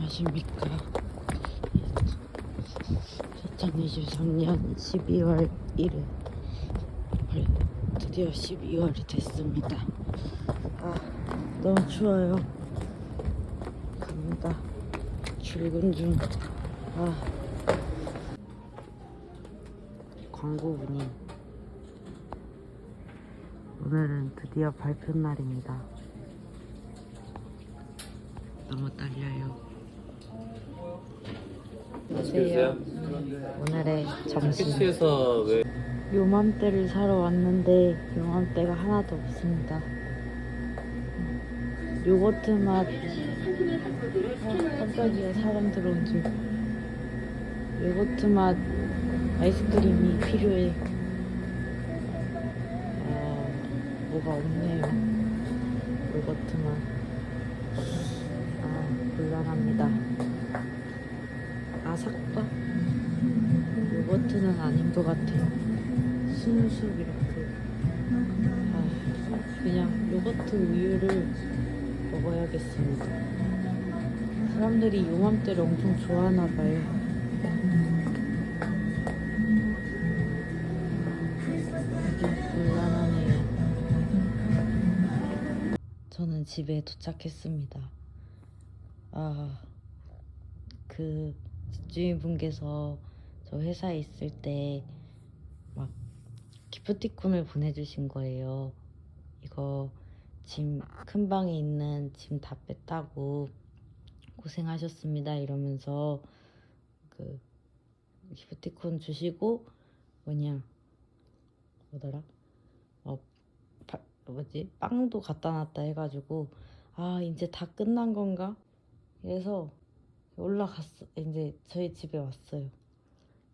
안녕하십니까. 2023년 12월 1일 드디어 12월이 됐습니다. 너무 추워요. 갑니다. 출근 중. 광고분이 오늘은 드디어 발표 날입니다. 너무 떨려요. 안녕하세요. 오늘의 점심. 택시에서 왜 요맘때를 사러 왔는데 요맘때가 하나도 없습니다. 요거트 맛. 깜짝이야, 사람 들어온 줄. 요거트 맛 아이스크림이 필요해. 뭐가 없네요. 요거트 맛. 곤란합니다. 아삭바? 요거트는 아닌 것 같아요. 순수 이렇게. 그냥 요거트 우유를 먹어야겠습니다. 사람들이 요맘때를 엄청 좋아하나봐요. 곤란하네요. 저는 집에 도착했습니다. 그 집주인분께서 저 회사에 있을 때 막 기프티콘을 보내주신 거예요. 이거 짐 큰 방에 있는 짐 다 뺐다고 고생하셨습니다 이러면서 그 기프티콘 주시고 뭐더라? 빵도 갖다 놨다 해가지고 이제 다 끝난 건가? 그래서 올라갔어. 이제 저희 집에 왔어요.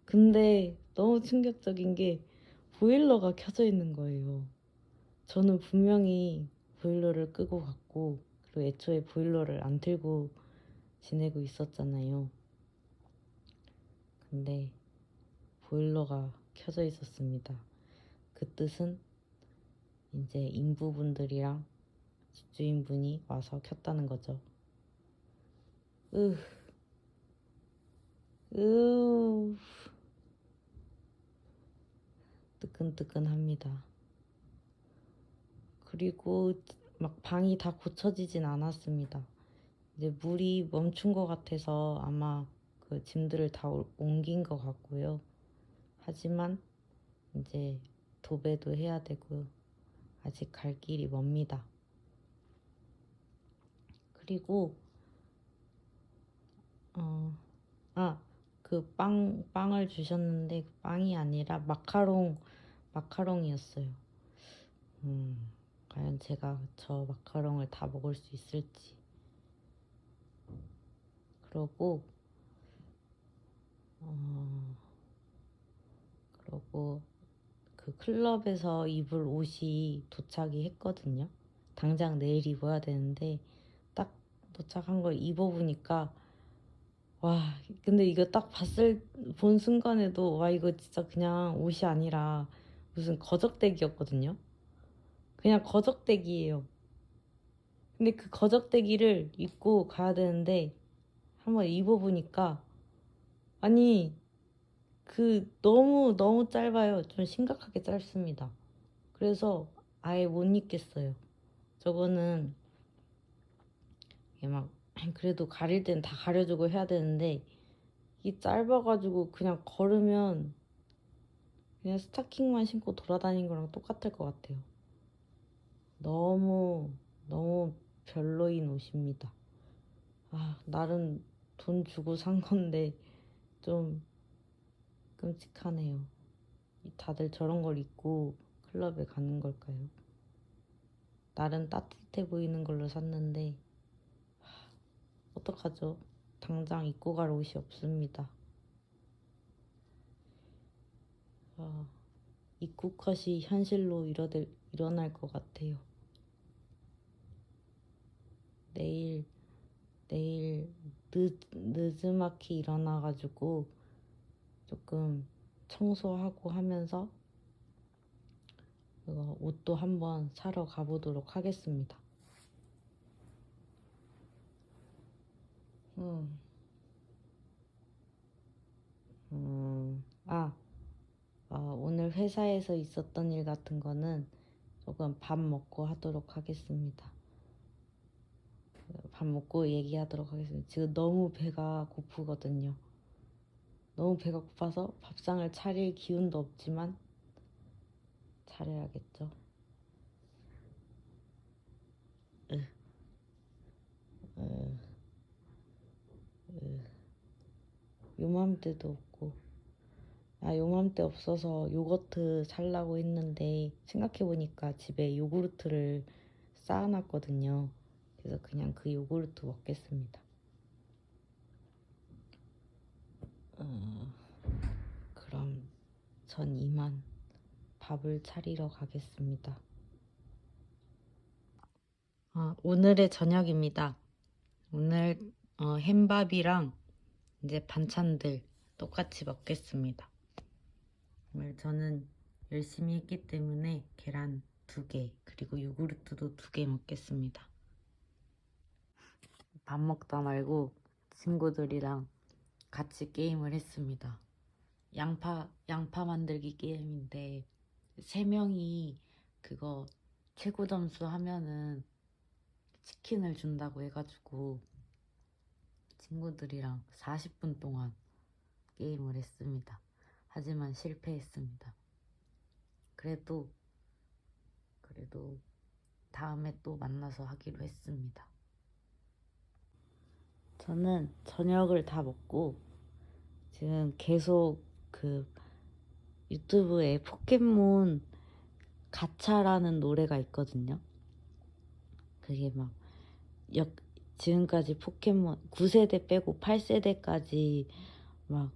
근데 너무 충격적인 게 보일러가 켜져 있는 거예요. 저는 분명히 보일러를 끄고 갔고, 그리고 애초에 보일러를 안 틀고 지내고 있었잖아요. 근데 보일러가 켜져 있었습니다. 그 뜻은 이제 인부분들이랑 집주인분이 와서 켰다는 거죠. 뜨끈뜨끈합니다. 그리고 막 방이 다 고쳐지진 않았습니다. 이제 물이 멈춘 것 같아서 아마 그 짐들을 다 옮긴 것 같고요. 하지만 이제 도배도 해야 되고 아직 갈 길이 멉니다. 그리고 그 빵을 주셨는데 그 빵이 아니라 마카롱이었어요. 과연 제가 저 마카롱을 다 먹을 수 있을지. 그러고 그 클럽에서 입을 옷이 도착이 했거든요. 당장 내일 입어야 되는데 딱 도착한 걸 입어보니까 근데 이거 딱 본 순간에도 이거 진짜 그냥 옷이 아니라 무슨 거적대기였거든요. 그냥 거적대기예요. 근데 그 거적대기를 입고 가야 되는데 한번 입어보니까 너무 짧아요. 좀 심각하게 짧습니다. 그래서 아예 못 입겠어요. 저거는 그래도 가릴 땐 다 가려주고 해야 되는데 이게 짧아가지고 그냥 걸으면 그냥 스타킹만 신고 돌아다니는 거랑 똑같을 것 같아요. 너무 별로인 옷입니다. 나름 돈 주고 산 건데 좀 끔찍하네요. 다들 저런 걸 입고 클럽에 가는 걸까요? 나름 따뜻해 보이는 걸로 샀는데 어떡하죠? 당장 입고 갈 옷이 없습니다. 입구 컷이 현실로 일어날 것 같아요. 내일 늦지막히 일어나가지고 조금 청소하고 하면서 옷도 한번 사러 가보도록 하겠습니다. 음. 아, 오늘 회사에서 있었던 일 같은 거는 조금 밥 먹고 하도록 하겠습니다. 밥 먹고 얘기하도록 하겠습니다. 지금 너무 배가 고프거든요. 너무 배가 고파서 밥상을 차릴 기운도 없지만 차려야겠죠. 으, 으, 으. 요맘때도 없고. 요맘때 없어서 요거트 살라고 했는데 생각해보니까 집에 요구르트를 쌓아놨거든요. 그래서 그냥 그 요구르트 먹겠습니다. 어, 그럼 전 이만 밥을 차리러 가겠습니다. 오늘의 저녁입니다. 오늘 햄밥이랑 이제 반찬들 똑같이 먹겠습니다. 오늘 저는 열심히 했기 때문에 계란 2개 그리고 요구르트도 2개 먹겠습니다. 밥 먹다 말고 친구들이랑 같이 게임을 했습니다. 양파 만들기 게임인데 3명이 그거 최고 점수 하면은 치킨을 준다고 해가지고 친구들이랑 40분 동안 게임을 했습니다. 하지만 실패했습니다. 그래도 다음에 또 만나서 하기로 했습니다. 저는 저녁을 다 먹고 지금 계속 그 유튜브에 포켓몬 가차라는 노래가 있거든요. 그게 막 지금까지 포켓몬 9세대 빼고 8세대까지 막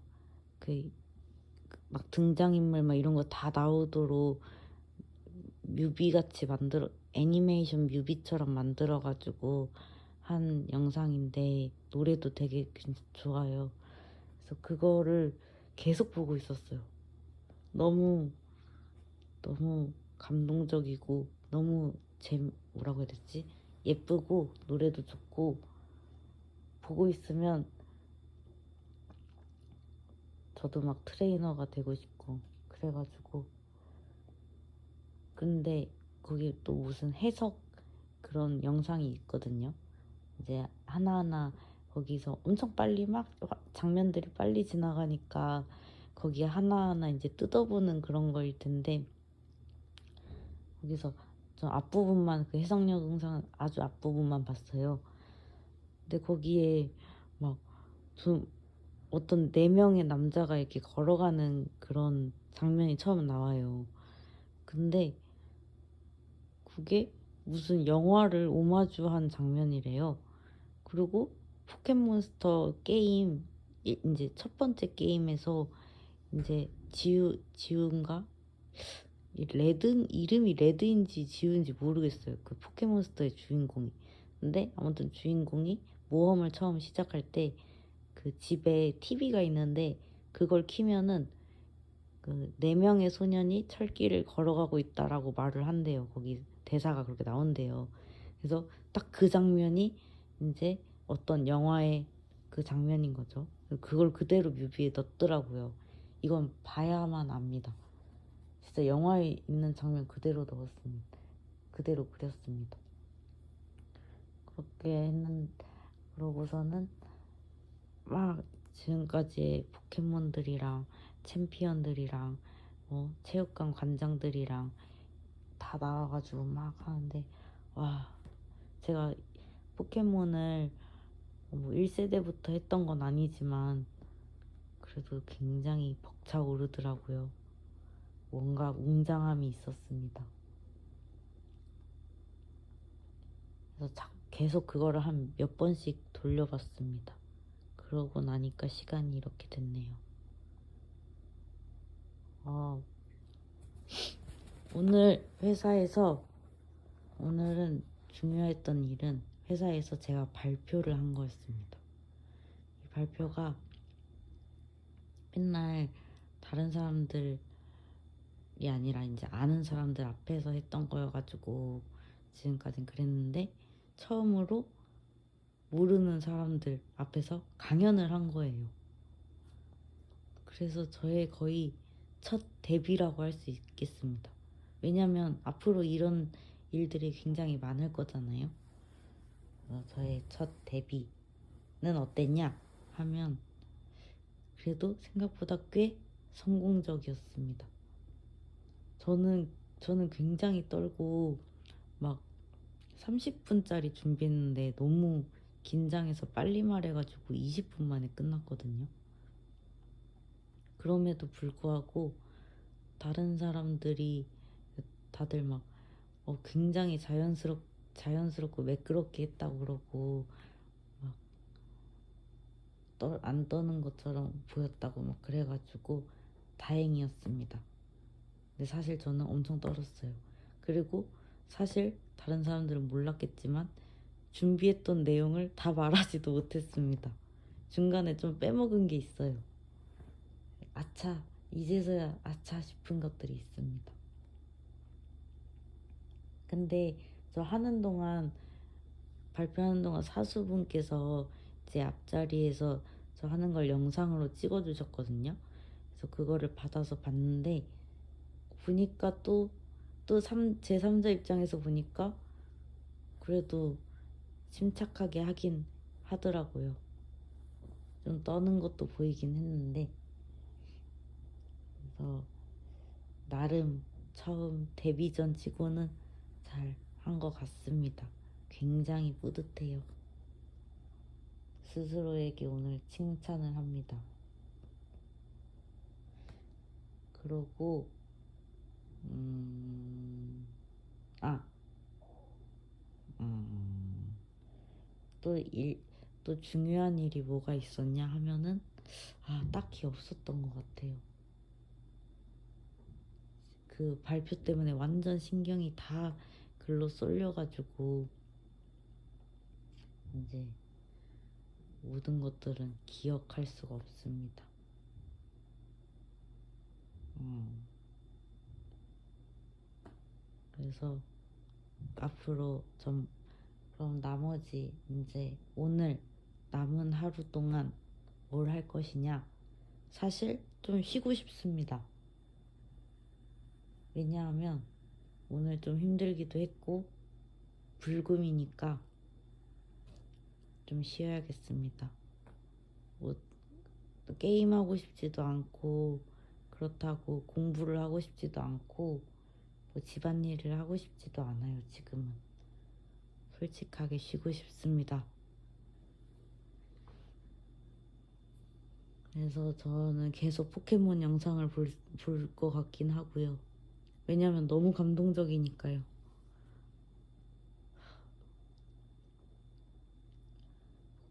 막 등장인물 막 이런 거 다 나오도록 뮤비같이 애니메이션 뮤비처럼 만들어가지고 한 영상인데 노래도 되게 좋아요. 그래서 그거를 계속 보고 있었어요. 너무 감동적이고 너무 뭐라고 해야 되지? 예쁘고 노래도 좋고 보고 있으면 저도 막 트레이너가 되고 싶고 그래가지고 근데 거기 또 무슨 해석 그런 영상이 있거든요. 이제 하나하나 거기서 엄청 빨리 막 장면들이 빨리 지나가니까 거기에 하나하나 이제 뜯어보는 그런 거일 텐데 거기서 저 앞부분만 그 해석 영상 아주 앞부분만 봤어요. 근데 거기에 막 좀 어떤 4명의 남자가 이렇게 걸어가는 그런 장면이 처음 나와요. 근데 그게 무슨 영화를 오마주한 장면이래요. 그리고 포켓몬스터 게임 이제 첫 번째 게임에서 이제 지우인가? 이름이 레드인지 지우인지 모르겠어요. 그 포켓몬스터의 주인공이. 근데 아무튼 주인공이 모험을 처음 시작할 때 그 집에 TV가 있는데 그걸 키면은 그 4명의 소년이 철길을 걸어가고 있다라고 말을 한대요. 거기 대사가 그렇게 나온대요. 그래서 딱 그 장면이 이제 어떤 영화의 그 장면인 거죠. 그걸 그대로 뮤비에 넣었더라고요. 이건 봐야만 압니다. 진짜 영화에 있는 장면 그대로 넣었습니다. 그대로 그렸습니다. 그렇게 했는데 그러고서는 막 지금까지의 포켓몬들이랑 챔피언들이랑 체육관 관장들이랑 다 나와가지고 막 하는데 와 제가 포켓몬을 뭐 1세대부터 했던 건 아니지만 그래도 굉장히 벅차오르더라고요. 뭔가 웅장함이 있었습니다. 그래서 계속 그거를 한 몇 번씩 돌려봤습니다. 그러고 나니까 시간이 이렇게 됐네요. 오늘 회사에서 오늘은 중요했던 일은 회사에서 제가 발표를 한 거였습니다. 이 발표가 맨날 다른 사람들이 아니라 이제 아는 사람들 앞에서 했던 거여가지고 지금까진 그랬는데 처음으로 모르는 사람들 앞에서 강연을 한 거예요. 그래서 저의 거의 첫 데뷔라고 할 수 있겠습니다. 왜냐면 앞으로 이런 일들이 굉장히 많을 거잖아요. 저의 첫 데뷔는 어땠냐 하면 그래도 생각보다 꽤 성공적이었습니다. 저는 굉장히 떨고 막 30분짜리 준비했는데 너무 긴장해서 빨리 말해가지고 20분 만에 끝났거든요. 그럼에도 불구하고 다른 사람들이 다들 막 굉장히 자연스럽고 매끄럽게 했다고 그러고 막 안 떠는 것처럼 보였다고 막 그래가지고 다행이었습니다. 근데 사실 저는 엄청 떨었어요. 그리고 사실 다른 사람들은 몰랐겠지만 준비했던 내용을 다 말하지도 못했습니다. 중간에 좀 빼먹은 게 있어요. 아차, 이제서야 아차 싶은 것들이 있습니다. 근데 저 하는 동안 발표하는 동안 사수분께서 제 앞자리에서 저 하는 걸 영상으로 찍어주셨거든요. 그래서 그거를 받아서 봤는데 보니까 제3자 입장에서 보니까 그래도 침착하게 하긴 하더라고요. 좀 떠는 것도 보이긴 했는데 그래서 나름 처음 데뷔전 치고는 잘 한 것 같습니다. 굉장히 뿌듯해요. 스스로에게 오늘 칭찬을 합니다. 그러고 아, 음, 또 또 중요한 일이 뭐가 있었냐 하면은 딱히 없었던 것 같아요. 그 발표 때문에 완전 신경이 다 글로 쏠려가지고 이제 모든 것들은 기억할 수가 없습니다. 음, 그래서 앞으로 좀 그럼 나머지 이제 오늘 남은 하루 동안 뭘 할 것이냐? 사실 좀 쉬고 싶습니다. 왜냐하면 오늘 좀 힘들기도 했고 불금이니까 좀 쉬어야겠습니다. 뭐 게임하고 싶지도 않고 그렇다고 공부를 하고 싶지도 않고 뭐 집안일을 하고 싶지도 않아요. 지금은 솔직하게 쉬고 싶습니다. 그래서 저는 계속 포켓몬 영상을 볼 것 같긴 하고요. 왜냐면 너무 감동적이니까요.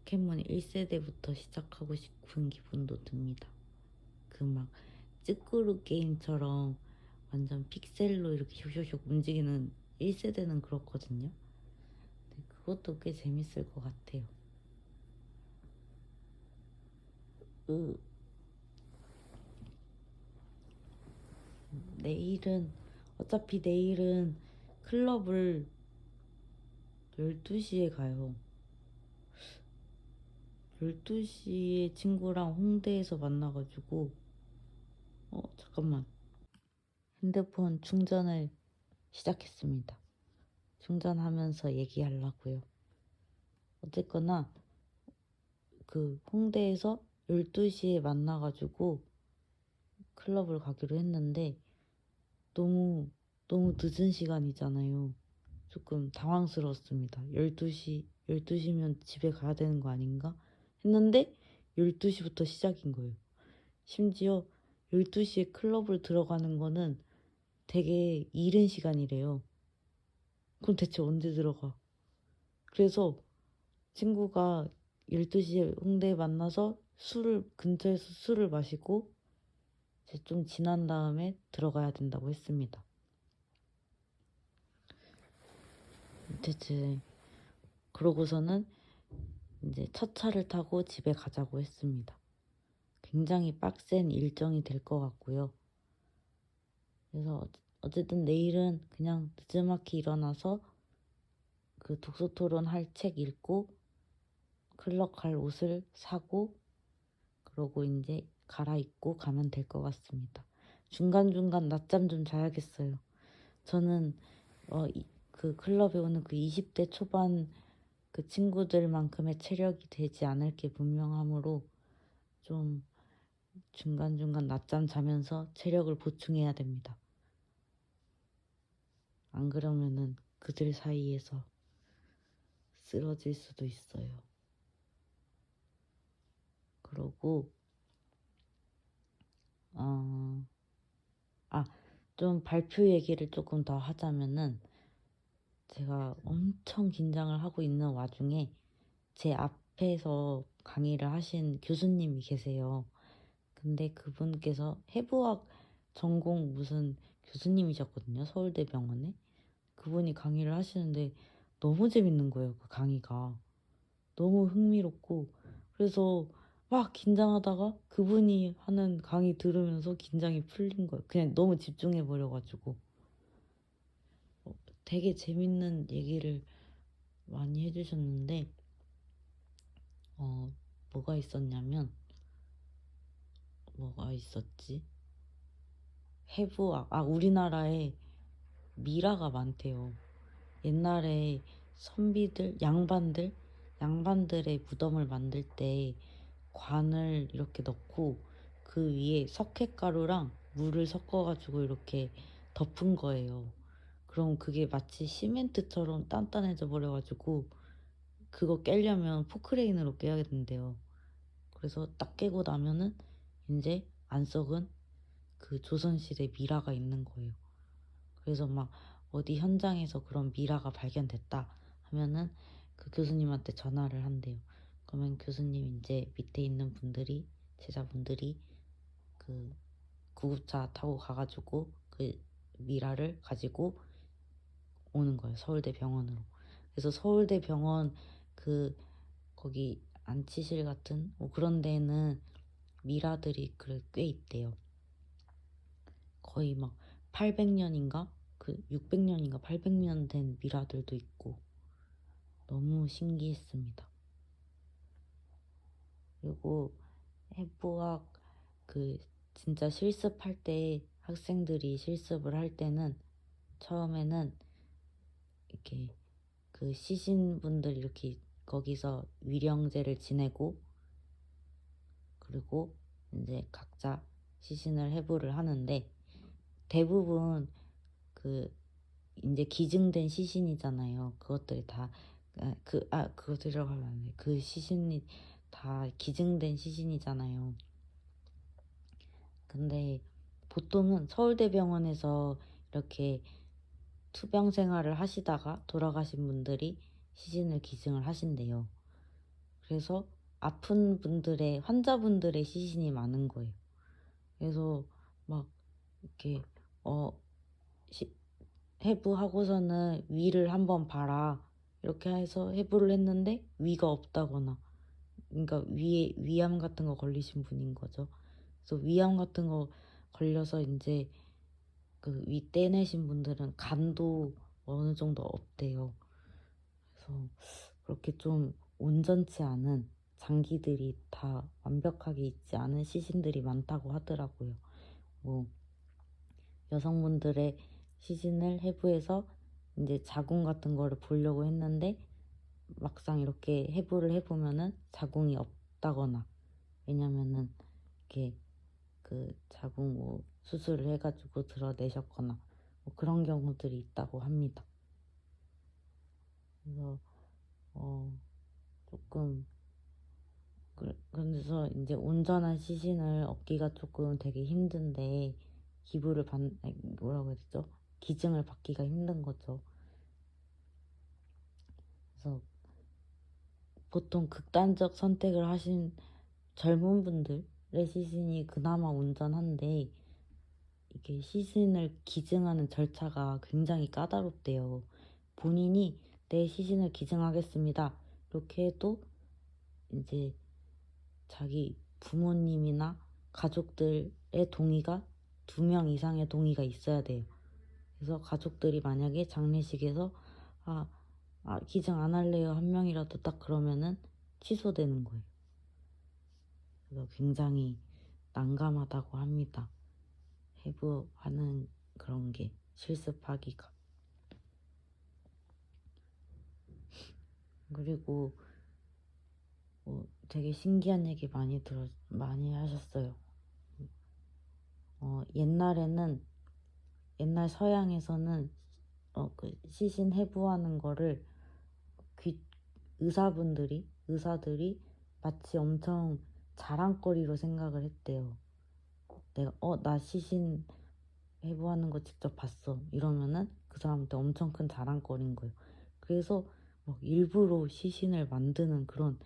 포켓몬 1세대부터 시작하고 싶은 기분도 듭니다. 그 막 찌끄루 게임처럼 완전 픽셀로 이렇게 슉슉슉 움직이는 1세대는 그렇거든요. 근데 그것도 꽤 재밌을 것 같아요. 으, 내일은 어차피 내일은 클럽을 12시에 가요. 12시에 친구랑 홍대에서 만나가지고 잠깐만. 핸드폰 충전을 시작했습니다. 충전하면서 얘기하려고요. 어쨌거나 그 홍대에서 12시에 만나가지고 클럽을 가기로 했는데 너무 너무 늦은 시간이잖아요. 조금 당황스러웠습니다. 12시면 집에 가야 되는 거 아닌가? 했는데 12시부터 시작인 거예요. 심지어 12시에 클럽을 들어가는 거는 되게 이른 시간이래요. 그럼 대체 언제 들어가? 그래서 친구가 12시에 홍대에 만나서 근처에서 술을 마시고 이제 좀 지난 다음에 들어가야 된다고 했습니다. 대체 그러고서는 이제 첫 차를 타고 집에 가자고 했습니다. 굉장히 빡센 일정이 될 것 같고요. 그래서 어쨌든 내일은 그냥 늦지막히 일어나서 그 독서 토론 할 책 읽고 클럽 갈 옷을 사고 그러고 이제 갈아입고 가면 될 것 같습니다. 중간중간 낮잠 좀 자야겠어요. 저는 그 클럽에 오는 그 20대 초반 그 친구들만큼의 체력이 되지 않을 게 분명하므로 좀 중간중간 낮잠 자면서 체력을 보충해야 됩니다. 안 그러면은 그들 사이에서 쓰러질 수도 있어요. 그러고 좀 발표 얘기를 조금 더 하자면은 제가 엄청 긴장을 하고 있는 와중에 제 앞에서 강의를 하신 교수님이 계세요. 근데 그분께서 해부학 전공 무슨 교수님이셨거든요. 서울대병원에. 그분이 강의를 하시는데 너무 재밌는 거예요. 그 강의가. 너무 흥미롭고 그래서 막 긴장하다가 그분이 하는 강의 들으면서 긴장이 풀린 거예요. 그냥 너무 집중해 버려가지고 되게 재밌는 얘기를 많이 해주셨는데 뭐가 있었냐면 뭐가 있었지? 해부학 우리나라에 미라가 많대요. 옛날에 선비들 양반들의 무덤을 만들 때 관을 이렇게 넣고 그 위에 석회가루랑 물을 섞어가지고 이렇게 덮은 거예요. 그럼 그게 마치 시멘트처럼 단단해져 버려가지고 그거 깨려면 포크레인으로 깨야 된대요. 그래서 딱 깨고 나면은 이제 안 썩은 그 조선시대 미라가 있는 거예요. 그래서 막 어디 현장에서 그런 미라가 발견됐다 하면은 그 교수님한테 전화를 한대요. 그러면 교수님 이제 밑에 있는 분들이 제자분들이 그 구급차 타고 가가지고 그 미라를 가지고 오는 거예요. 서울대 병원으로. 그래서 서울대 병원 그 거기 안치실 같은 그런 데는 미라들이 꽤 있대요. 거의 막 800년인가? 그 600년인가 800년 된 미라들도 있고 너무 신기했습니다. 그리고 해부학 그 진짜 실습할 때 학생들이 실습을 할 때는 처음에는 이렇게 그 시신분들 이렇게 거기서 위령제를 지내고 그리고 이제 각자 시신을 해부를 하는데 대부분 그 이제 기증된 시신이잖아요. 그것들이 다 그것들이라고 하면 안 돼. 그 시신이 다 기증된 시신이잖아요. 근데 보통은 서울대병원에서 이렇게 투병 생활을 하시다가 돌아가신 분들이 시신을 기증을 하신대요. 그래서 아픈 분들의 환자분들의 시신이 많은 거예요. 그래서 막 이렇게 해부하고서는 위를 한번 봐라 이렇게 해서 해부를 했는데 위가 없다거나 그러니까 위에 위암 같은 거 걸리신 분인 거죠. 그래서 위암 같은 거 걸려서 이제 그 위 떼내신 분들은 간도 어느 정도 없대요. 그래서 그렇게 좀 온전치 않은 장기들이 다 완벽하게 있지 않은 시신들이 많다고 하더라고요. 뭐 여성분들의 시신을 해부해서 이제 자궁 같은 거를 보려고 했는데 막상 이렇게 해부를 해보면은 자궁이 없다거나 왜냐면은 이렇게 그 자궁 수술을 해가지고 드러내셨거나 뭐 그런 경우들이 있다고 합니다. 그래서 조금 그래서 이제 온전한 시신을 얻기가 조금 되게 힘든데 뭐라고 해야 되죠? 기증을 받기가 힘든 거죠. 그래서 보통 극단적 선택을 하신 젊은 분들의 시신이 그나마 온전한데 이게 시신을 기증하는 절차가 굉장히 까다롭대요. 본인이 내 시신을 기증하겠습니다. 이렇게 해도 이제 자기 부모님이나 가족들의 동의가 2명 이상의 동의가 있어야 돼요. 그래서 가족들이 만약에 장례식에서 기증 안 할래요 한 명이라도 딱 그러면은 취소되는 거예요. 그래서 굉장히 난감하다고 합니다. 해부하는 그런 게 실습하기가. 그리고 되게 신기한 얘기 많이 하셨어요. 옛날 서양에서는 그 시신 해부하는 거를 의사들이 마치 엄청 자랑거리로 생각을 했대요. 나 시신 해부하는 거 직접 봤어. 이러면은 그 사람한테 엄청 큰 자랑거리인 거예요. 그래서 막 일부러 시신을 만드는 그런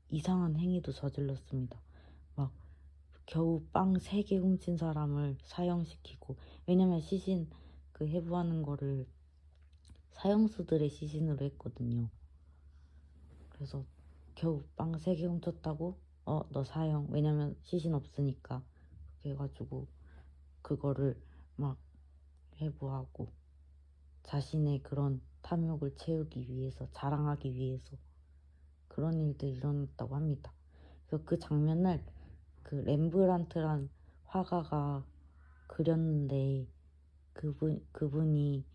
이상한 행위도 저질렀습니다. 막 겨우 빵 3개 훔친 사람을 사형시키고, 왜냐면 시신 그 해부하는 거를 사형수들의 시신으로 했거든요. 그래서 겨우 빵 3개 훔쳤다고 너 사형. 왜냐면 시신 없으니까. 그렇게 해가지고 그거를 막 해부하고 자신의 그런 탐욕을 채우기 위해서, 자랑하기 위해서 그런 일들이 일어났다고 합니다. 그래서 그 장면을 그 렘브란트란 화가가 그렸는데, 그분이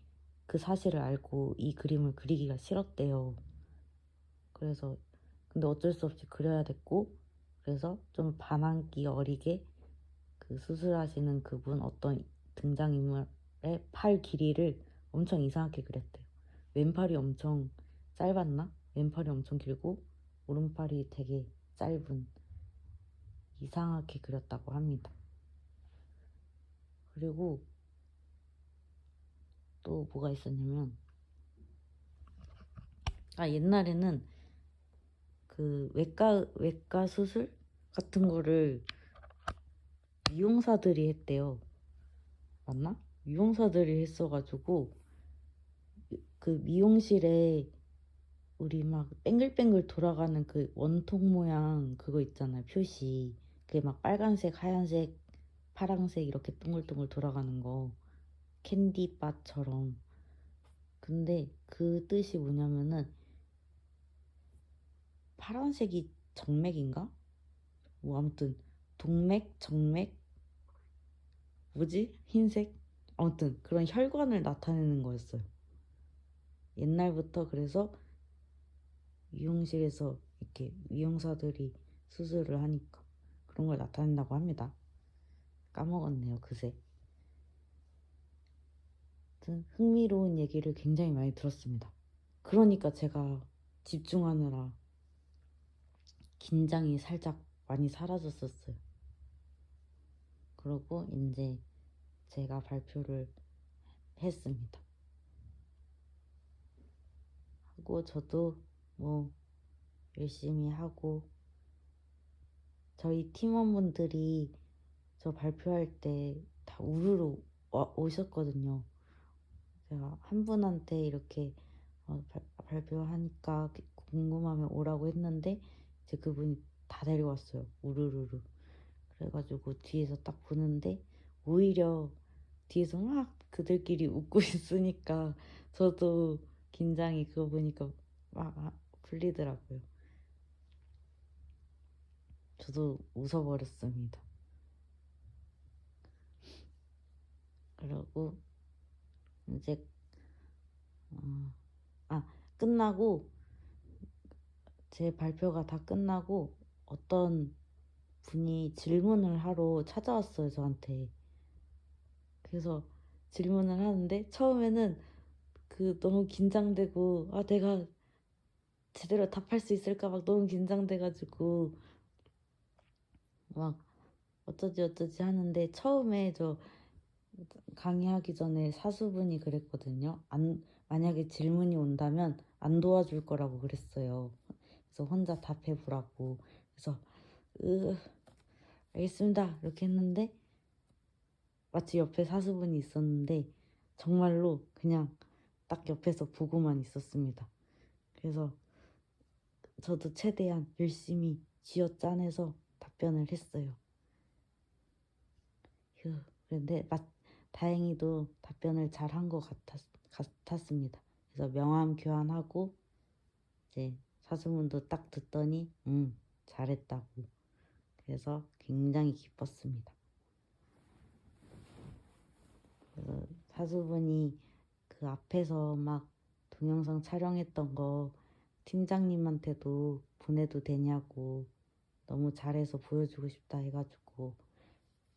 그 사실을 알고 이 그림을 그리기가 싫었대요. 그래서 근데 어쩔 수 없이 그려야 됐고, 그래서 좀 반항기 어리게 그 수술하시는 그분 어떤 등장인물의 팔 길이를 엄청 이상하게 그렸대요. 왼팔이 엄청 짧았나? 왼팔이 엄청 길고 오른팔이 되게 짧은, 이상하게 그렸다고 합니다. 그리고 또 뭐가 있었냐면, 옛날에는 그 외과 수술 같은 거를 미용사들이 했대요. 맞나? 미용사들이 했어가지고 그 미용실에 우리 막 뱅글뱅글 돌아가는 그 원통 모양 그거 있잖아요. 표시. 그게 막 빨간색, 하얀색, 파란색 이렇게 동글동글 돌아가는 거. 캔디바처럼. 근데 그 뜻이 뭐냐면은 파란색이 정맥인가? 뭐 아무튼 동맥, 정맥, 뭐지? 흰색? 아무튼 그런 혈관을 나타내는 거였어요. 옛날부터. 그래서 미용실에서 이렇게 미용사들이 수술을 하니까 그런 걸 나타낸다고 합니다. 까먹었네요, 그새. 아무튼 흥미로운 얘기를 굉장히 많이 들었습니다. 그러니까 제가 집중하느라 긴장이 살짝 많이 사라졌었어요. 그러고 이제 제가 발표를 했습니다. 하고 저도 뭐 열심히 하고, 저희 팀원분들이 저 발표할 때 다 우르르 오셨거든요. 제가 한 분한테 이렇게 발표하니까 궁금하면 오라고 했는데 이제 그분이 다 데려왔어요. 우르르르. 그래가지고 뒤에서 딱 보는데 오히려 뒤에서 막 그들끼리 웃고 있으니까 저도 긴장이 그거 보니까 막 풀리더라고요. 저도 웃어버렸습니다. 그리고 이제 끝나고, 제 발표가 다 끝나고 어떤 분이 질문을 하러 찾아왔어요, 저한테. 그래서 질문을 하는데 처음에는 너무 긴장되고, 내가 제대로 답할 수 있을까 막 너무 긴장돼가지고 막 어쩌지 하는데, 처음에 저 강의하기 전에 사수분이 그랬거든요. 만약에 질문이 온다면 안 도와줄 거라고 그랬어요. 그래서 혼자 답해보라고. 그래서 알겠습니다 이렇게 했는데, 마치 옆에 사수분이 있었는데 정말로 그냥 딱 옆에서 보고만 있었습니다. 그래서 저도 최대한 열심히 쥐어짜내서 답변을 했어요. 그런데 다행히도 답변을 잘 한 것 같았습니다. 그래서 명함 교환하고 이제 사수분도 딱 듣더니 잘했다고. 그래서 굉장히 기뻤습니다. 그래서 사수분이 그 앞에서 막 동영상 촬영했던 거 팀장님한테도 보내도 되냐고, 너무 잘해서 보여주고 싶다 해가지고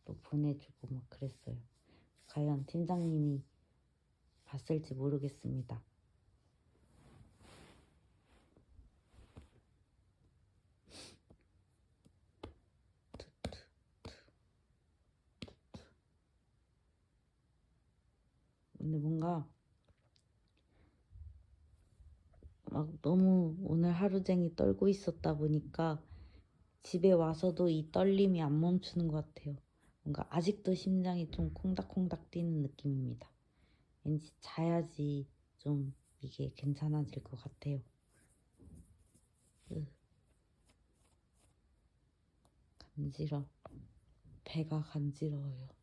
또 보내주고 막 그랬어요. 과연 팀장님이 봤을지 모르겠습니다. 근데 뭔가 막 너무 오늘 하루 종일 떨고 있었다 보니까 집에 와서도 이 떨림이 안 멈추는 것 같아요. 뭔가 아직도 심장이 좀 콩닥콩닥 뛰는 느낌입니다. 왠지 자야지 좀 이게 괜찮아질 것 같아요. 간지러. 배가 간지러워요.